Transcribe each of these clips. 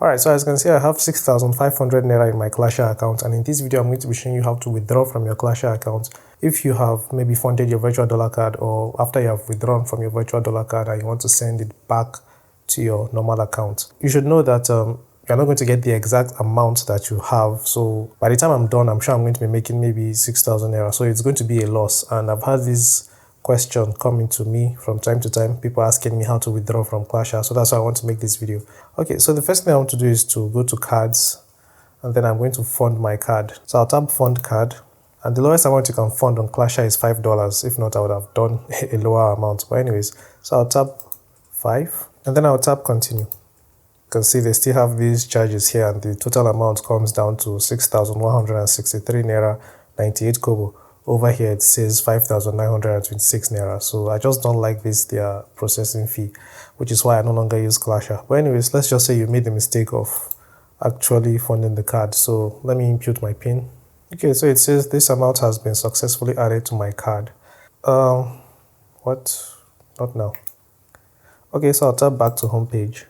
Alright, so as you can see, I have 6,500 Naira in my Klasha account, and in this video I'm going to be showing you how to withdraw from your Klasha account if you have maybe funded your virtual dollar card, or after you have withdrawn from your virtual dollar card and you want to send it back to your normal account. You should know that you're not going to get the exact amount that you have, so by the time I'm done, I'm sure I'm going to be making maybe 6,000 Naira, so it's going to be a loss. And I've had this question coming to me from time to time, people asking me how to withdraw from Klasha, so that's why I want to make this video. Okay, so the first thing I want to do is to go to cards, and then I'm going to fund my card. So I'll tap fund card, and the lowest amount you can fund on Klasha is $5. If not, I would have done a lower amount, but anyways, so I'll tap 5, and then I'll tap continue. You can see they still have these charges here, and the total amount comes down to 6,163 Naira 98 Kobo. Over here it says 5,926 Naira. So I just don't like their processing fee, which is why I no longer use Klasha. But anyways, let's just say you made the mistake of actually funding the card. So let me input my PIN. Okay, so it says this amount has been successfully added to my card. What? Not now. Okay, so I'll tap back to home page.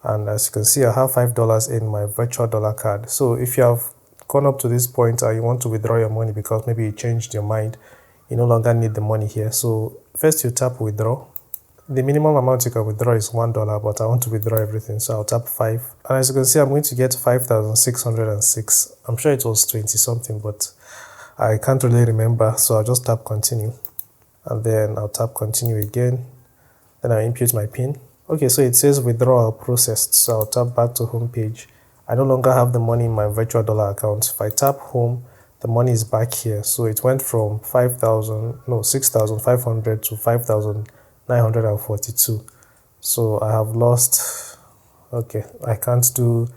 And as you can see, I have $5 in my virtual dollar card. So if you have gone up to this point and you want to withdraw your money because maybe you changed your mind, you no longer need the money here. So first you tap withdraw. The minimum amount you can withdraw is $1, but I want to withdraw everything, so I'll tap 5. And as you can see, I'm going to get 5,606. I'm sure it was 20 something, but I can't really remember, so I'll just tap continue. And then I'll tap continue again. Then I'll input my PIN. Okay, so it says withdrawal processed, so I'll tap back to home page. I no longer have the money in my virtual dollar account. If I tap home, the money is back here. So it went from 6,500 to 5,942. So I have lost, okay, I can't do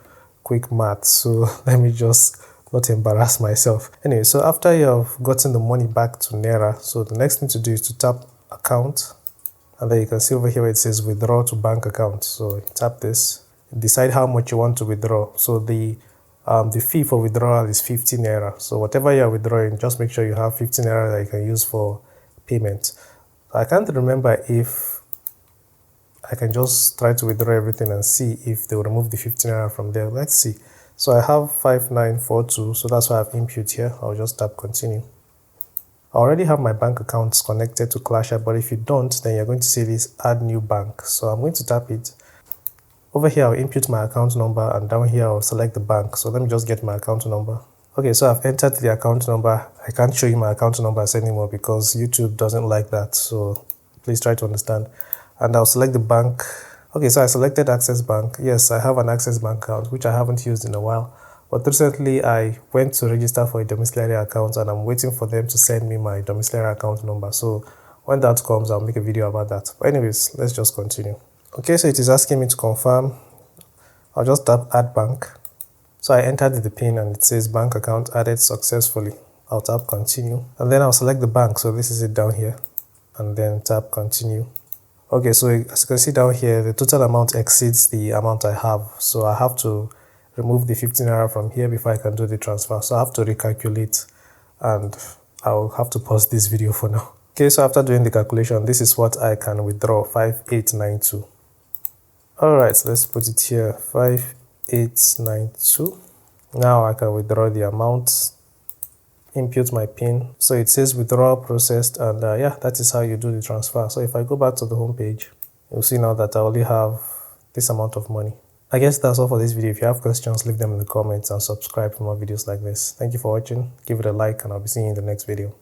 quick math, so let me just not embarrass myself. Anyway, so after you have gotten the money back to Naira, so the next thing to do is to tap account. And then you can see over here where it says withdraw to bank account. So you tap this. Decide how much you want to withdraw. So the fee for withdrawal is 50 Naira. So whatever you're withdrawing, just make sure you have 50 Naira that you can use for payment. I can't remember if I can just try to withdraw everything and see if they will remove the 50 Naira from there. Let's see. So I have 5942, so that's why I've input here. I'll just tap continue. I already have my bank accounts connected to Klasha, but if you don't, then you're going to see this add new bank. So I'm going to tap it. Over here, I'll input my account number, and down here, I'll select the bank. So let me just get my account number. Okay, so I've entered the account number. I can't show you my account numbers anymore because YouTube doesn't like that. So please try to understand. And I'll select the bank. Okay, so I selected Access Bank. Yes, I have an Access Bank account, which I haven't used in a while. But recently, I went to register for a domiciliary account, and I'm waiting for them to send me my domiciliary account number. So when that comes, I'll make a video about that. But anyways, let's just continue. Okay, so it is asking me to confirm. I'll just tap add bank. So I entered the PIN and it says bank account added successfully. I'll tap continue, and then I'll select the bank. So this is it down here, and then tap continue. Okay, so as you can see down here, the total amount exceeds the amount I have. So I have to remove the 15 Naira from here before I can do the transfer. So I have to recalculate, and I'll have to pause this video for now. Okay, so after doing the calculation, this is what I can withdraw, 5892. Alright, so let's put it here, 5892. Now I can withdraw the amount, input my PIN. So it says withdrawal processed, and yeah, that is how you do the transfer. So if I go back to the home page, you'll see now that I only have this amount of money. I guess that's all for this video. If you have questions, leave them in the comments and subscribe for more videos like this. Thank you for watching. Give it a like, and I'll be seeing you in the next video.